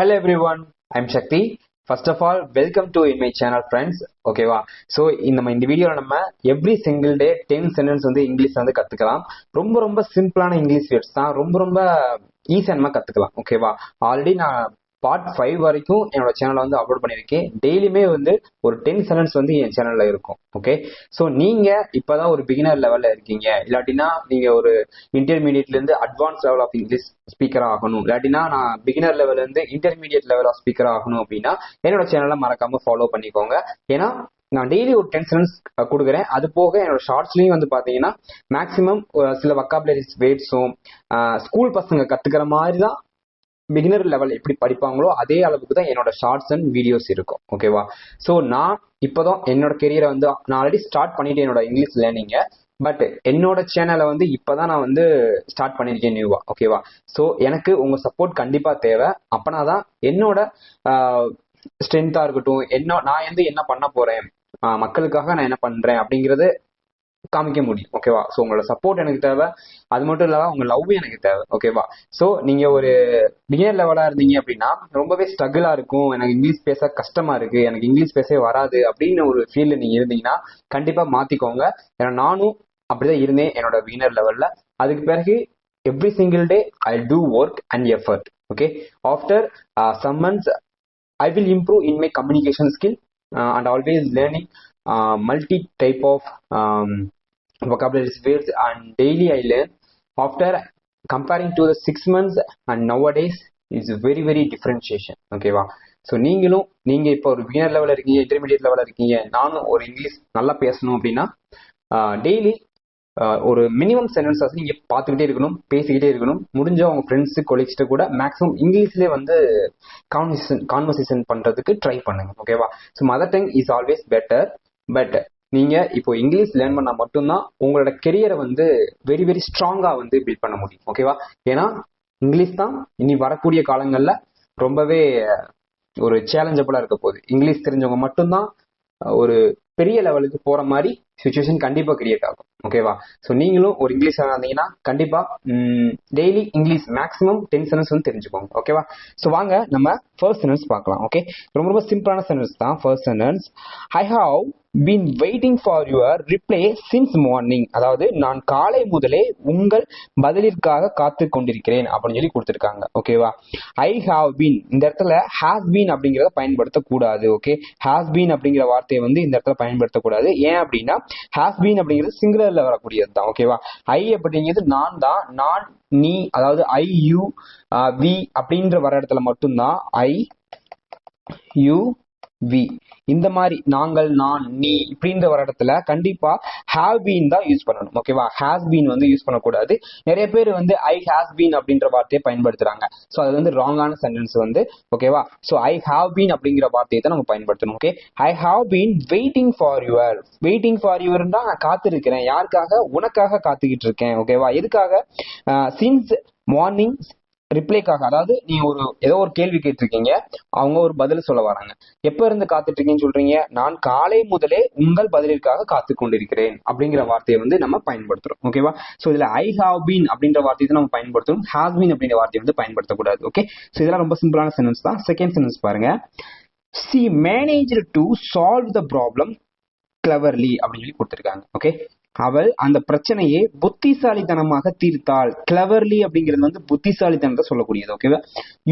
Hello everyone, I'm Shakti. First of all, welcome to in my channel friends. ஓகேவா? So இந்த வீடியோவில் நம்ம every single டே 10 sentence வந்து English வந்து கற்றுக்கலாம். ரொம்ப சிம்பிளான இங்கிலீஷ் வேர்ட்ஸ் தான். ரொம்ப ஈஸியாக நம்ம கற்றுக்கலாம். ஓகேவா? ஆல்ரெடி நான் பார்ட் 5 வரைக்கும் என்னோட சேனலை வந்து அப்லோட் பண்ணியிருக்கேன். டெய்லியுமே வந்து ஒரு 10 சென்டென்ஸ் வந்து என் சேனல்ல இருக்கும். ஓகே, ஸோ நீங்க இப்பதான் ஒரு பிகினர் லெவல்ல இருக்கீங்க, இல்லாட்டினா நீங்க ஒரு இன்டர்மீடியட்ல இருந்து advance level of English speaker ஆகணும், இல்லாட்டினா நான் பிகினர் லெவல்ல இருந்து இன்டர்மீடியட் லெவல் ஆஃப் ஸ்பீக்கர் ஆகணும் அப்படின்னா என்னோட சேனலை மறக்காம ஃபாலோ பண்ணிக்கோங்க. ஏன்னா நான் டெய்லி ஒரு 10 சென்டென்ஸ் கொடுக்குறேன். அது போக என்னோட ஷார்ட்ஸ்லயும் வந்து பாத்தீங்கன்னா மேக்சிமம் சில வொக்காபுலரிஸ் வேர்ட்ஸும் ஸ்கூல் பசங்க கத்துக்கிற மாதிரி தான் பிகினர் லெவல் எப்படி படிப்பாங்களோ அதே அளவுக்கு தான் என்னோட ஷார்ட்ஸ் அண்ட் வீடியோஸ் இருக்கும். ஓகேவா? ஸோ நான் இப்போதான் என்னோட கெரியரை வந்து நான் ஆல்ரெடி ஸ்டார்ட் பண்ணிட்டேன் என்னோட இங்கிலீஷ் லேர்னிங்க. பட் என்னோட சேனலை வந்து இப்போதான் நான் வந்து ஸ்டார்ட் பண்ணியிருக்கேன் நியூவா. ஓகேவா? ஸோ எனக்கு உங்க சப்போர்ட் கண்டிப்பா தேவை. அப்பனா தான் என்னோட ஸ்ட்ரென்த்தா இருக்கட்டும், நான் வந்து என்ன பண்ண போறேன், மக்களுக்காக நான் என்ன பண்றேன் அப்படிங்கறது காமிக்க முடியும். ஓகேவா? ஸோ உங்களோட சப்போர்ட் எனக்கு தேவை. அது மட்டும் இல்லாம உங்க லவ் எனக்கு தேவை. ஓகேவா? ஸோ நீங்க ஒரு பிகினர் லெவலா இருந்தீங்க அப்படின்னா ரொம்பவே ஸ்ட்ரகிளா இருக்கும், எனக்கு இங்கிலீஷ் பேச கஷ்டமா இருக்கு, எனக்கு இங்கிலீஷ் பேசவே வராது அப்படின்னு ஒரு ஃபீல்ட்ல நீங்க இருந்தீங்கன்னா கண்டிப்பா மாத்திக்கோங்க. ஏன்னா நானும் அப்படிதான் இருந்தேன் என்னோட பிகினர் லெவல்ல. அதுக்கு பிறகு every single day I do work and effort. Okay, after some months I will improve in my communication skill and always learning multi type of vocabulary words, and daily I learn. After comparing to the 6 months and nowadays is very differentiation. ஓகேவா? So நீங்க இப்போ ஒரு beginner லெவலில் இருக்கீங்க, intermediate லெவலில் இருக்கீங்க, நானும் ஒரு இங்கிலீஷ் நல்லா பேசணும் அப்படின்னா டெய்லி ஒரு மினிமம் சென்டென்ஸஸ் நீங்க பார்த்துக்கிட்டே இருக்கணும், பேசிக்கிட்டே இருக்கணும். முடிஞ்ச உங்க ஃப்ரெண்ட்ஸ் கொலீக்ஸ்ட்டு கூட மேக்ஸிமம் இங்கிலீஷ்லேயே வந்து கான்வர்சேஷன் பண்றதுக்கு ட்ரை பண்ணுங்க. ஓகேவா? So mother tongue is always better. But நீங்க இப்போ இங்கிலீஷ் லேர்ன் பண்ணா மட்டும்தான் உங்களோட கெரியரை வந்து வெரி ஸ்ட்ராங்கா வந்து பில்ட் பண்ண முடியும். ஓகேவா? ஏன்னா இங்கிலீஷ் தான் இனி வரக்கூடிய காலங்கள்ல ரொம்பவே ஒரு சேலஞ்சபிளா இருக்க போகுது. இங்கிலீஷ் தெரிஞ்சவங்க மட்டும்தான் ஒரு பெரிய லெவலுக்கு போற மாதிரி சுச்சுவேஷன் கண்டிப்பா கிரியேட் ஆகும். ஓகேவா? ஸோ நீங்களும் ஒரு இங்கிலீஷ் இருந்தீங்கன்னா கண்டிப்பா டெய்லி இங்கிலீஷ் மேக்ஸிமம் 10 சென்டென்ஸ் வந்து தெரிஞ்சுக்கோங்க. ஓகேவா? ஸோ வாங்க நம்ம ஃபர்ஸ்ட் சென்டென்ஸ் பார்க்கலாம். ஓகே, ரொம்ப சிம்பிளான சென்டென்ஸ் தான். First sentence, I have been waiting for your reply since morning. அதாவது நான் காலை முதலே உங்கள் பதிலிற்காக காத்து கொண்டிருக்கிறேன் அப்படின்னு சொல்லி கொடுத்திருக்காங்க. ஓகேவா? ஐ ஹாவ் பீன் இந்த இடத்துல ஹாஸ் பீன் அப்படிங்கிறத பயன்படுத்தக்கூடாது. ஓகே, ஹாஸ் பீன் அப்படிங்கிற வார்த்தையை வந்து இந்த இடத்துல பயன்படுத்தக்கூடாது. ஏன் அப்படின்னா ஹாஸ் பீன் அப்படிங்கிறது சிங்குலர்ல வரக்கூடியது தான். ஓகேவா? ஐ அப்படிங்கிறது நான் தான், நான் நீ, அதாவது ஐ யூ வி அப்படின்ற வர இடத்துல மட்டும்தான் ஐ யூ வி, இந்த மாதிரி நாங்கள், நான், நீ இப்படின்ற வர இடத்துல கண்டிப்பா ஹாவ் பீன் தான் யூஸ் பண்ணணும். ஓகேவா? ஹாஸ் பீன் வந்து யூஸ் பண்ணக்கூடாது. நிறைய பேர் வந்து ஐ ஹாஸ் பீன் அப்படின்ற வார்த்தையை பயன்படுத்துறாங்க. ஸோ அது வந்து ராங்கான சென்டென்ஸ் வந்து. ஓகேவா? ஸோ ஐ ஹாவ் பீன் அப்படிங்கிற வார்த்தையை தான் நம்ம பயன்படுத்தணும். Okay, I have been waiting for your. Waiting for your தான் நான் காத்திருக்கிறேன். யாருக்காக? உனக்காக காத்துக்கிட்டு இருக்கேன். ஓகேவா? எதுக்காக? சின்ஸ் மார்னிங் ரிப்ளைக்காக. அதாவது நீங்க ஏதோ ஒரு கேள்வி கேட்டிருக்கீங்க, அவங்க ஒரு பதில் சொல்ல வராங்க. எப்ப இருந்து காத்துட்டு இருக்கீங்கன்னு சொல்றீங்க? நான் காலை முதலே உங்கள் பதிலிற்காக காத்து கொண்டிருக்கிறேன் அப்படிங்கிற வார்த்தையை வந்து நம்ம பயன்படுத்துறோம். ஓகேவா? சோ இதுல ஐ ஹாவ் பீன் அப்படின்ற வார்த்தையை நம்ம பயன்படுத்தணும், ஹாஸ் பீன் அப்படிங்கிற வார்த்தையை வந்து பயன்படுத்தக்கூடாது. ஓகே, சோ இதெல்லாம் ரொம்ப சிம்பிளான சென்டென்ஸ் தான். செகண்ட் சென்டென்ஸ் பாருங்க, she managed to solve the problem cleverly அப்படின்னு சொல்லி கொடுத்திருக்காங்க. ஓகே, அவள் அந்த பிரச்சனையை புத்திசாலித்தனமாக தீர்த்தாள். கிளவர்லி அப்படிங்கிறது வந்து புத்திசாலித்தனத்தை சொல்லக்கூடியது. ஓகேவா?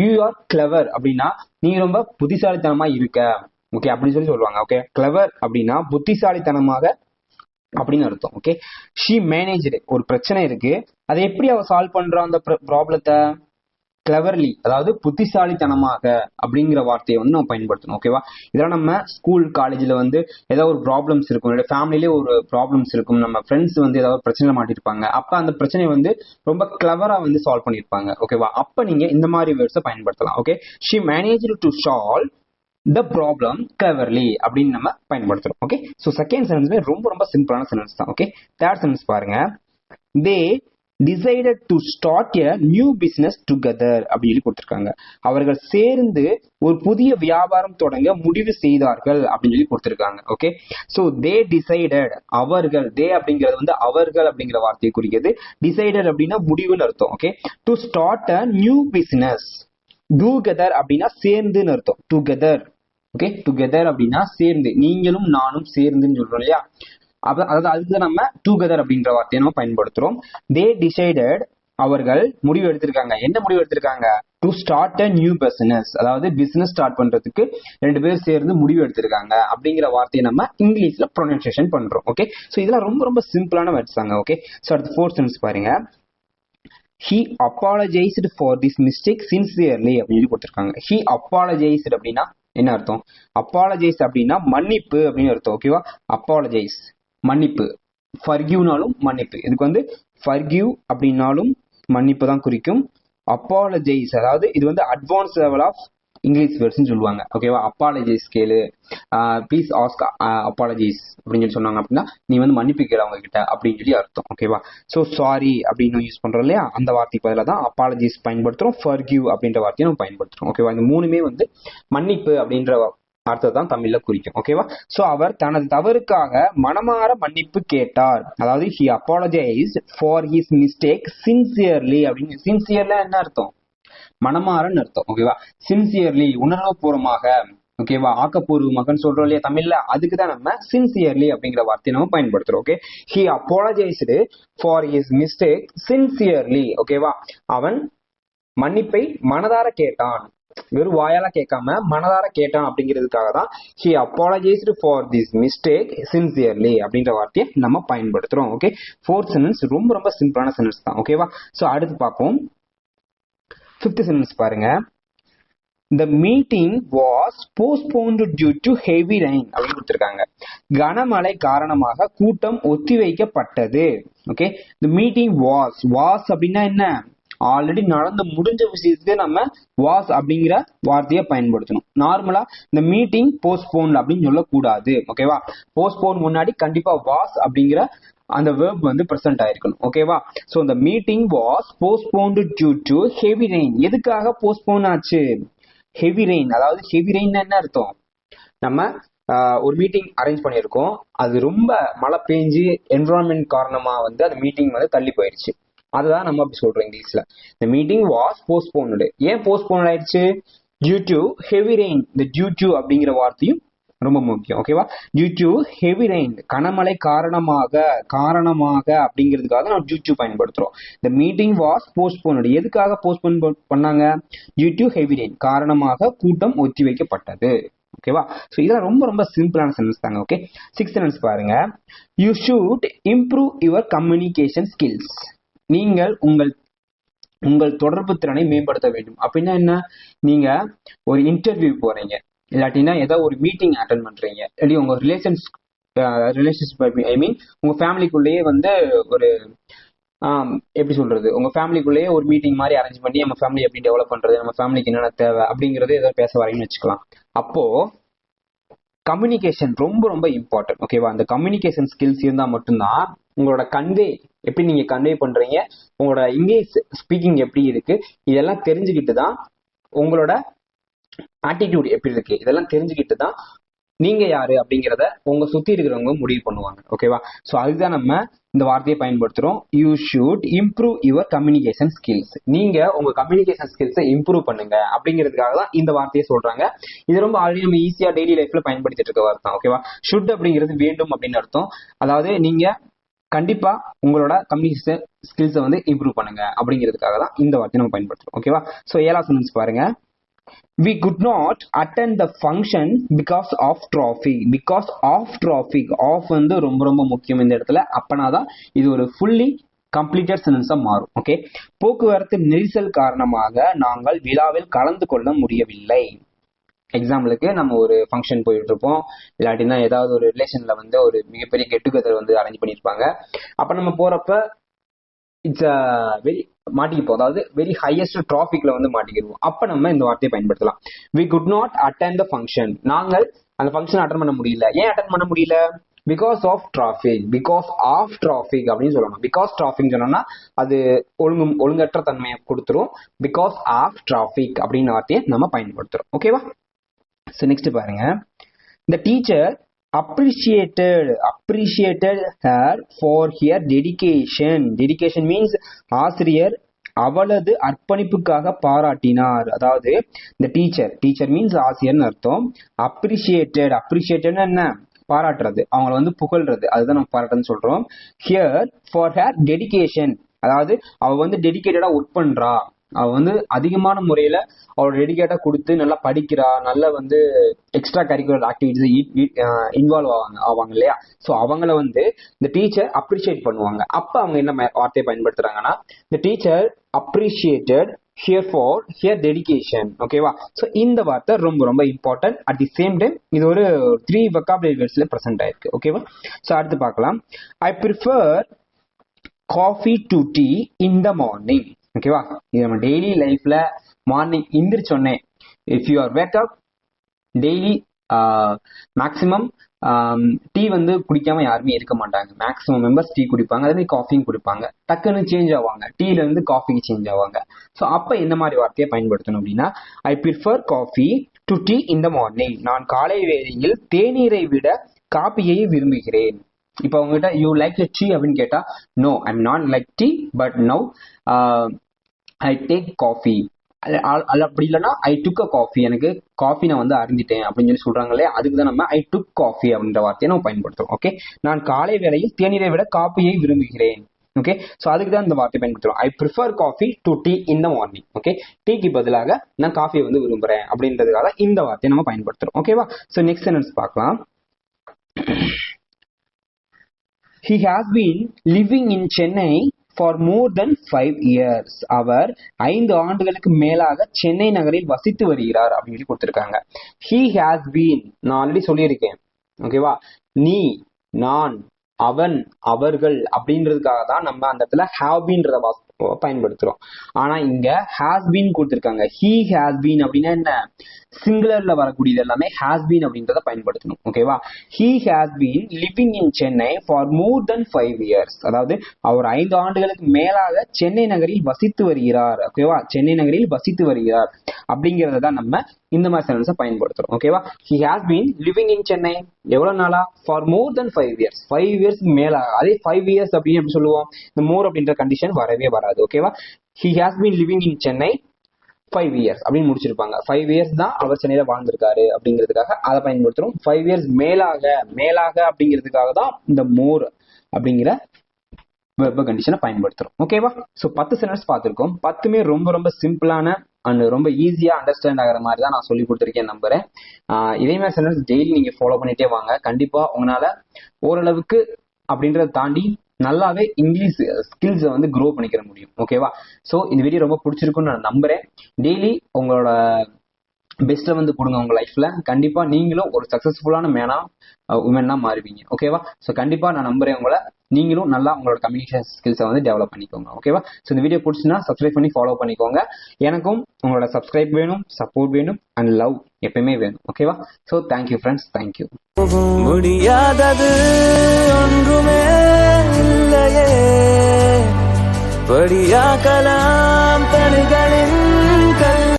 யூ ஆர் கிளவர் அப்படின்னா நீ ரொம்ப புத்திசாலித்தனமா இருக்க. ஓகே, அப்படின்னு சொல்லி சொல்லுவாங்க. ஓகே, கிளவர் அப்படின்னா புத்திசாலித்தனமாக அப்படின்னு அர்த்தம். ஓகே, ஷி மேனேஜ்டு, ஒரு பிரச்சனை இருக்கு, அதை எப்படி அவ சால்வ் பண்றா அந்த ப்ராப்ளத்தை? கிளவர்லி, அதாவது புத்திசாலித்தனமாக அப்படிங்கிற வார்த்தையை வந்து நம்ம பயன்படுத்தணும். ஓகேவா? இதெல்லாம் நம்ம ஸ்கூல் காலேஜ்ல வந்து ஏதாவது ஒரு ப்ராப்ளம்ஸ் இருக்கும், என்னோட ஃபேமிலிலே ஒரு ப்ராப்ளம்ஸ் இருக்கும், நம்ம ஃப்ரெண்ட்ஸ் வந்து ஏதாவது பிரச்சனை மாட்டிருப்பாங்க, அப்ப அந்த பிரச்சனையை வந்து ரொம்ப கிளவரா வந்து சால்வ் பண்ணிருப்பாங்க. ஓகேவா? அப்ப நீங்க இந்த மாதிரி வேர்ட்ஸை பயன்படுத்தலாம். Okay, she managed to solve the problem cleverly அப்படின்னு நம்ம பயன்படுத்துறோம். ஓகே, சோ செகண்ட் சென்டென்ஸ் ரொம்ப சிம்பிளான சென்டென்ஸ் தான். ஓகே, தேர்ட் சென்டென்ஸ் பாருங்க, they decided to start a new business together அப்படின்னு சொல்லி கொடுத்திருக்காங்க. அவர்கள் சேர்ந்து ஒரு புதிய வியாபாரம் தொடங்க முடிவு செய்தார்கள் அப்படின்னு சொல்லி கொடுத்திருக்காங்க. ஓகே, சோ they decided, அவர்கள், they அப்படிங்கிறது வந்து அவர்கள் அப்படிங்கிற வார்த்தையை குறிக்கிறது. decided அப்படின்னா முடிவுன்னு அர்த்தம். Okay, to start a new business, together அப்படின்னா சேர்ந்துன்னு அர்த்தம். டுகெதர். ஓகே, டுகெதர் அப்படின்னா சேர்ந்து, நீங்களும் நானும் சேர்ந்துன்னு சொல்றோம் இல்லையா. அதாவது அதுக்கு நம்ம டுகெதர் அப்படின்ற வார்த்தையை நம்ம பயன்படுத்துறோம். தே டிசைடட், அவர்கள் முடிவு எடுத்திருக்காங்க. என்ன முடிவு எடுத்திருக்காங்க? To start a new business, அதாவது பிசினஸ் ஸ்டார்ட் பண்றதுக்கு ரெண்டு பேர் சேர்ந்து முடிவு எடுத்திருக்காங்க அப்படிங்கிற வார்த்தையை நம்ம இங்கிலீஷ்ல ப்ரொனன்சியேஷன் பண்றோம். ஓகே, சோ இதெல்லாம் ரொம்ப ரொம்ப சிம்பிளான வேர்ட்ஸ் தாங்க. ஓகே, சோ அடுத்து ஃபோர்த் சென்டென்ஸ் பாருங்க. He apologized for this mistake sincerely அப்படின்னு கொடுத்திருக்காங்க. He apologized அப்படின்னா என்ன அர்த்தம்? apologize அப்படின்னா மன்னிப்பு அப்படின்னு அர்த்தம். ஓகேவா, apologize மன்னிப்பு, forgiveனாலும் மன்னிப்பு. இதுக்கு வந்து forgive அப்படின்னாலும் மன்னிப்பு தான் குறிக்கும். apologize அதாவது இது வந்து அட்வான்ஸ் லெவல் ஆஃப் இங்கிலீஷ் வேர்ட்ஸ்னு சொல்லுவாங்க. ஓகேவா, அப்பாலஜைஸ் கேளு, ப்ளீஸ் ஆஸ்க் அப்பாலஜைஸ் அப்படின்னு சொல்லி சொன்னாங்க அப்படின்னா நீ வந்து மன்னிப்பு கேளு அவங்க கிட்ட அப்படின்னு சொல்லி அர்த்தம். ஓகேவா, ஸோ சாரி அப்படின்னு யூஸ் பண்றோம் இல்லையா, அந்த வார்த்தைக்கு பதிலாக தான் அப்பாலஜைஸ் பயன்படுத்துறோம். ஃபர்கிவ் அப்படின்ற வார்த்தையை நம்ம பயன்படுத்துறோம். ஓகேவா, இந்த மூணுமே வந்து மன்னிப்பு அப்படின்ற அர்த்தத்தை தான் தமிழ்ல குறிக்கும். ஓகேவா, சோ அவர் தனது தவறுக்காக மனமாற மன்னிப்பு கேட்டார். அதாவது he apologized for his mistake sincerely அப்படின்னு. சின்சியர்ல என்ன அர்த்தம்? மனமாறன்னு அர்த்தம். ஓகேவா, சின்சியர்லி உணர்வுபூர்வமாக, ஓகேவா, ஆக்கப்பூர்வமாகன்னு சொல்றோம் இல்லையா தமிழ்ல, அதுக்குதான் நம்ம சின்சியர்லி அப்படிங்கிற வார்த்தையை நம்ம பயன்படுத்துறோம். Okay, he apologized for his mistake sincerely. ஓகேவா, அவன் மன்னிப்பை மனதார கேட்டான், வெறும் வாயால கேட்காம மனதார கேட்டான் அப்படிங்கிறதுக்காக தான் he apologized for this mistake sincerely அப்படின்ற வார்த்தையை நம்ம பயன்படுத்துறோம். ஓகே, ஃபோர்த் சென்டென்ஸ் ரொம்ப ரொம்ப சிம்பிளான சென்டென்ஸ் தான். ஓகேவா, சோ அடுத்து பார்ப்போம். ஃபிஃப்த் சென்டென்ஸ் பாருங்க. The meeting was postponed due to heavy rain அப்படின்னு கொடுத்திருக்காங்க. கனமழை காரணமாக கூட்டம் ஒத்திவைக்கப்பட்டது. ஓகே, the meeting was அப்படின்னா என்ன? ஆல்ரெடி நடந்து முடிஞ்ச விஷயத்துக்கு நம்ம வாஸ் அப்படிங்கிற வார்த்தையை பயன்படுத்தணும். நார்மலா இந்த மீட்டிங் போஸ்ட்போன் அப்படின்னு சொல்லக்கூடாது. ஓகேவா, போஸ்ட்போன் முன்னாடி கண்டிப்பா வாஸ் அப்படிங்கிற அந்த verb வந்து பிரசன்ட் ஆயிருக்கணும். ஓகேவா, சோ இந்த meeting was postponed due to heavy rain. எதுக்காக போஸ்ட்போன் ஆச்சு? Heavy rain. அதாவது ஹெவி ரெயின் என்ன அர்த்தம்? நம்ம ஒரு மீட்டிங் அரேஞ்ச் பண்ணியிருக்கோம், அது ரொம்ப மழை பெஞ்சு என்விரான்மெண்ட் காரணமா வந்து அந்த மீட்டிங் வந்து தள்ளி போயிடுச்சு. அதுதான் நம்ம அப்படி சொல்றோம் இங்கிலீஷ்ல. the meeting was postponed. ஏன் போஸ்ட்போன் ஆயிடுச்சு? due to heavy rain. இந்த due to அப்படிங்கிற வார்த்தையும் ரொம்ப முக்கியம். ஓகேவா, due to heavy rain, கனமழை காரணமாக அப்படிங்கிறதுக்காக நம்ம due to பயன்படுத்துறோம். the meeting was postponed. எதுக்காக போஸ்ட்போன் பண்ணாங்க? due to heavy rain, காரணமாக கூட்டம் ஒத்திவைக்கப்பட்டது. ஓகேவா, சோ இதெல்லாம் ரொம்ப ரொம்ப சிம்பிளான சென்டென்ஸ் தாங்க. ஓகே, சிக்ஸ்த் சென்டென்ஸ் பாருங்க. you should improve your communication skills. நீங்கள் உங்கள் தொடர்பு திறனை மேம்படுத்த வேண்டும். அப்படின்னா என்ன? நீங்க ஒரு இன்டர்வியூ போறீங்க, இல்லாட்டினா ஏதோ ஒரு மீட்டிங் அட்டென்ட் பண்றீங்க, இல்லாட்டி உங்க ரிலேஷன்ஷிப் ஐ மீன் உங்க ஃபேமிலிக்குள்ளேயே வந்து ஒரு எப்படி சொல்றது, உங்க ஃபேமிலிக்குள்ளேயே ஒரு மீட்டிங் மாதிரி அரேஞ்ச் பண்ணி நம்ம ஃபேமிலி எப்படி டெவலப் பண்றது, நம்ம ஃபேமிலிக்கு என்னென்ன தேவை அப்படிங்கறது ஏதோ பேச வரீங்கன்னு வச்சுக்கலாம். அப்போ கம்யூனிகேஷன் ரொம்ப ரொம்ப இம்பார்ட்டன்ட். ஓகேவா, அந்த கம்யூனிகேஷன் ஸ்கில்ஸ் இருந்தா மட்டும்தான் உங்களோட எப்படி நீங்க கன்வே பண்றீங்க, உங்களோட இங்கிலீஷ் ஸ்பீக்கிங் எப்படி இருக்கு, இதெல்லாம் தெரிஞ்சுக்கிட்டு தான் உங்களோட ஆட்டிடியூட் எப்படி இருக்கு, இதெல்லாம் தெரிஞ்சுக்கிட்டு தான் நீங்க யாரு அப்படிங்கிறத உங்க சுத்தி இருக்கிறவங்க முடிவு பண்ணுவாங்க. ஓகேவா, சோ அதுதான் நம்ம இந்த வார்த்தையை பயன்படுத்துறோம். You should improve your communication skills. நீங்க உங்க கம்யூனிகேஷன் ஸ்கில்ஸை இம்ப்ரூவ் பண்ணுங்க அப்படிங்கிறதுக்காக தான் இந்த வார்த்தையை சொல்றாங்க. இது ரொம்ப ஆல்ரெடி நம்ம ஈஸியா டெய்லி லைஃப்ல பயன்படுத்திட்டு இருக்க வார்த்தை. ஓகேவா, ஷுட் அப்படிங்கிறது வேண்டும் அப்படின்னு அர்த்தம். அதாவது நீங்க கண்டிப்பா உங்களோட கம்யூனிகேஷன் ஸ்கில்ஸை வந்து இம்ப்ரூவ் பண்ணுங்க அப்படிங்கிறதுக்காக தான் இந்த வார்த்தையை நம்ம பயன்படுத்துறோம். ஓகேவா, சோ 7வது சென்டென்ஸ் பாருங்க. We could not attend the function because of traffic. Because of traffic. Of வந்து ரொம்ப ரொம்ப முக்கியம் இந்த இடத்துல. அப்பனாதான் இது ஒரு fully completed sentence மாறும். ஓகே, போக்குவரத்து நெரிசல் காரணமாக நாங்கள் விழாவில் கலந்து கொள்ள முடியவில்லை. எக்ஸாம்பிளுக்கு நம்ம ஒரு ஃபங்க்ஷன் போயிட்டு இருப்போம், இல்லாட்டினா ஏதாவது ஒரு ரிலேஷன்ல வந்து ஒரு மிகப்பெரிய கெட் டுகெதர் வந்து அரேஞ்ச் பண்ணியிருப்பாங்க. அப்ப நம்ம போறப்ப இட்ஸ் வெரி மாட்டிப்போம், அதாவது வெரி ஹையஸ்ட் டிராபிக்ல வந்து மாட்டிக்கிடுவோம். அப்ப நம்ம இந்த வார்த்தையை பயன்படுத்தலாம். we could not attend the function. நாங்கள் அந்த ஃபங்க்ஷன் அட்டன் பண்ண முடியல. ஏன் அட்டன் பண்ண முடியல? Because of traffic. Because of traffic அப்படின்னு சொல்லணும். பிகாஸ் டிராபிக் சொன்னோம்னா அது ஒழுங்கற்ற தன்மையை கொடுத்துரும். பிகாஸ் ஆஃப் டிராபிக் அப்படின்னு வார்த்தையை நம்ம பயன்படுத்துறோம். ஓகேவா, சோ நெக்ஸ்ட் பாருங்க. the teacher appreciated her for her dedication. Dedication means ஆசிரியர் அவளது அர்ப்பணிப்புக்காக பாராட்டினார். அதாவது இந்த டீச்சர் மீன்ஸ் ஆசிரியர்னு அர்த்தம். அப்ரிஷியேட்டட் என்ன, பாராட்டுறது, அவங்கள வந்து புகழ்றது, அதுதான் நம்ம பாராட்டுன்னு சொல்றோம். ஹியர் ஃபார் ஹர் டெடிகேஷன், அதாவது அவ வந்து டெடிகேட்டடா ஒர்க் பண்றா, அவ வந்து அதிகமான முறையில அவளோட டெடிகேட்டா கொடுத்து நல்லா படிக்கிறா, நல்லா வந்து எக்ஸ்ட்ரா கரிக்குலர் ஆக்டிவிட்டிஸ் இன்வால்வ் ஆவாங்க இல்லையா. ஸோ அவங்கள வந்து இந்த டீச்சர் அப்ரிஷியேட் பண்ணுவாங்க. அப்ப அவங்க என்ன வார்த்தையை பயன்படுத்துறாங்கன்னா, இந்த டீச்சர் அப்ரிஷியேட்டட் ஹியர் டெடிகேஷன். ஓகேவா. ஸோ இந்த வார்த்தை ரொம்ப ரொம்ப important. At the same time இது ஒரு 3 vocabulary wordsல பிரசன்ட் ஆயிருக்கு. ஓகேவா. ஸோ அடுத்து பார்க்கலாம். I prefer coffee to tea in the morning. ஓகேவா. இது நம்ம டெய்லி லைஃப்ல மார்னிங் எந்திரிச்சோன்னே, if you are wake up daily, maximum tea வந்து குடிக்காம யாருமே இருக்க மாட்டாங்க. மேக்சிமம் மெம்பர்ஸ் டீ குடிப்பாங்க, அதே மாதிரி காஃபியும் குடிப்பாங்க. டக்குன்னு சேஞ்ச் ஆவாங்க, டீல இருந்து காஃபிக்கு சேஞ்ச் ஆவாங்க. ஸோ அப்ப என்ன மாதிரி வார்த்தையை பயன்படுத்தணும் அப்படின்னா, ஐ prefer coffee to tea in the morning. நான் காலை வேளையில் தேநீரை விட காப்பியை விரும்புகிறேன். இப்போ உங்ககிட்ட யூ லைக் டீ அப்படின்னு கேட்டா, no I am not like tea, but now I take coffee. அப்படி இல்லைன்னா ஐ டுக் அ காஃபி, எனக்கு காஃபி நான் வந்து அருந்திட்டேன் அப்படின்னு சொல்லி சொல்றாங்களே, அதுக்கு தான் நம்ம ஐ டுக் காஃபி அப்படின்ற வார்த்தையை நம்ம பயன்படுத்துறோம். ஓகே. நான் காலை வேளையில் தேநீரை விட காப்பியை விரும்புகிறேன். ஓகே. ஸோ அதுக்கு தான் இந்த வார்த்தை பயன்படுத்துறோம். ஐ prefer coffee to tea in the morning. Okay. டீக்கு பதிலாக நான் காஃபியை வந்து விரும்புறேன் அப்படின்றதுக்காக இந்த வார்த்தையை நம்ம பயன்படுத்துறோம். ஓகேவா. ஸோ நெக்ஸ்ட் சென்டென்ஸ் பார்க்கலாம். He has been living in Chennai for more than 5 years. அவர் 5 ஆண்டுகளுக்கு மேலாக சென்னை நகரில் வசித்து வருகிறார் அப்படின்னு சொல்லி கொடுத்திருக்காங்க. He has been, நான் ஆல்ரெடி சொல்லியிருக்கேன். ஓகேவா. நீ, நான், அவன், அவர்கள் அப்படின்றதுக்காக தான் நம்ம அந்த இடத்துல have beenன்றத பயன்படுத்துறோம். ஆனா இங்க has been கொடுத்திருக்காங்க. he has been அப்படின்னா என்ன, சிங்குலர்ல வரக்கூடியது எல்லாமே has been அப்படின்றத பயன்படுத்தணும். ஓகேவா. he has been living in Chennai for more than 5 years. அதாவது அவர் 5 ஆண்டுகளுக்கு மேலாக சென்னை நகரில் வசித்து வருகிறார். ஓகேவா. சென்னை நகரில் வசித்து வருகிறார் அப்படிங்கறத தான் நம்ம இந்த மாதிரி சென்டென்ஸை பயன்படுத்துறோம். ஓகேவா. he has been living in Chennai எவ்வளவு நாளா, for more than 5 years. 5 years மேல, அதே 5 years அப்படின்னு எப்படி சொல்லுவோம், இந்த more அப்படின்ற கண்டிஷன் வரவே வராது. ஓகேவா. he has been living in Chennai 5 years அப்படின்னு முடிச்சிருப்பாங்க. 5 years தான் அவர் சென்னையில வாழ்ந்திருக்காரு அப்படிங்கிறதுக்காக அதை பயன்படுத்துறோம். 5 years மேலாக அப்படிங்கிறதுக்காக தான் இந்த more அப்படிங்கிற வெர்ப கண்டிஷனை பயன்படுத்துறோம். ஓகேவா. ஸோ 10 சென்டென்ஸ் பார்த்திருக்கோம். 10மே ரொம்ப ரொம்ப சிம்பிளான அண்ட் ரொம்ப ஈஸியா அண்டர்ஸ்டாண்ட் ஆகிற மாதிரி தான் நான் சொல்லி கொடுத்துருக்கேன் நம்புறேன். இதே மாதிரி சென்டென்ஸ் டெய்லி நீங்க ஃபாலோ பண்ணிட்டே வாங்க. கண்டிப்பா உங்களால ஓரளவுக்கு அப்படின்றத தாண்டி நல்லாவே இங்கிலீஷ் ஸ்கில்ஸை வந்து க்ரோ பண்ணிக்கிற முடியும். ஓகேவா. ஸோ இந்த வீடியோ ரொம்ப பிடிச்சிருக்குன்னு நான் நம்புறேன். டெய்லி உங்களோட பெஸ்ட்டை வந்து கொடுங்க உங்க லைஃப்ல. கண்டிப்பா நீங்களும் ஒரு சக்சஸ்ஃபுல்லான உமனா மாறுவீங்க. ஓகேவா. ஸோ கண்டிப்பா நான் நம்புறேன் உங்களை, நீங்களும் நல்லா உங்களோட கம்யூனிகேஷன் ஸ்கில்ஸை வந்து டெவலப் பண்ணிக்கோங்க. ஓகேவா. ஸோ இந்த வீடியோ பிடிச்சுன்னா சப்ஸ்கிரைப் பண்ணி ஃபாலோ பண்ணிக்கோங்க. எனக்கும் உங்களோட சப்ஸ்கிரைப் வேணும், சப்போர்ட் வேணும் அண்ட் லவ் எப்பயுமே வேணும். ஓகேவா. So thank you friends, thank you. முடியாதது ஒன்றுமே இல்லையே, படியாக்கலாம் தனிகளின்